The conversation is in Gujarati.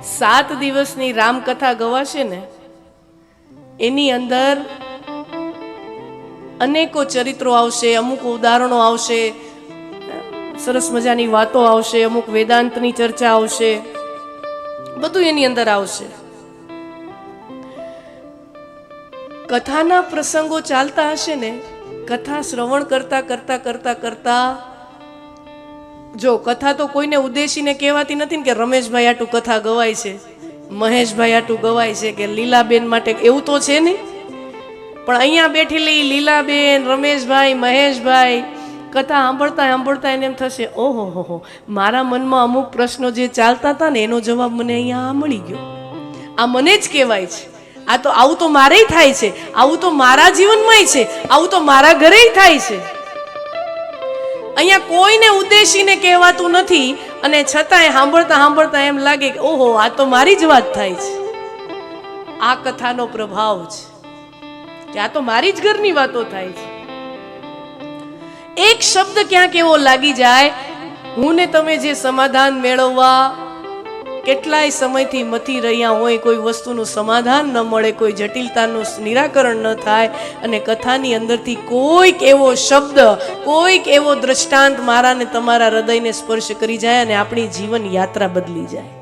7 દિવસની રામકથા ગવાશે ને એની અંદર અનેકો ચરિત્રો આવશે, અમુક ઉદાહરણો આવશે, સરસ મજાની વાતો આવશે, અમુક વેદાંતની ચર્ચા આવશે, બધું એની અંદર આવશે. કથાના પ્રસંગો ચાલતા હશે ને, કથા શ્રવણ કરતા કરતા કરતા કરતા, જો કથા તો કોઈને ઉદ્દેશીને કહેવાતી નથી ને કે રમેશભાઈ આટું કથા ગવાય છે, મહેશભાઈ આટું ગવાય છે, કે લીલાબેન માટે, એવું તો છે નહીં. પણ અહીંયા બેઠેલી લીલાબેન, રમેશભાઈ, મહેશભાઈ કથા સાંભળતા સાંભળતા એને એમ થશે, ઓહો હો, મારા મનમાં અમુક પ્રશ્નો જે ચાલતા હતા ને એનો જવાબ મને અહીંયા મળી ગયો. આ મને જ કહેવાય છે. આ તો આવું તો મારેય થાય છે, આવું તો મારા જીવનમાંય છે, આવું તો મારા ઘરેય થાય છે. અહીંયા કોઈને ઉદ્દેશીને કહેવાતું નથી અને છતાંય સાંભળતા સાંભળતા એમ લાગે કે ઓહો, આ તો મારી જ વાત થાય છે. આ કથાનો પ્રભાવ છે કે આ તો મારી જ ઘરની વાતો થાય છે. એક શબ્દ ક્યાંક એવો લાગી જાય, હું ને તમે જે સમાધાન મેળવવા કેટલાય સમયથી મથી રહ્યા હોય, કોઈ વસ્તુનું સમાધાન ન મળે, કોઈ જટિલતાનું નિરાકરણ ન થાય, અને કથાની અંદરથી કોઈક એવો શબ્દ, કોઈક એવો દ્રષ્ટાંત મારા ને તમારા હૃદયને સ્પર્શ કરી જાય અને આપણી જીવન યાત્રા બદલી જાય.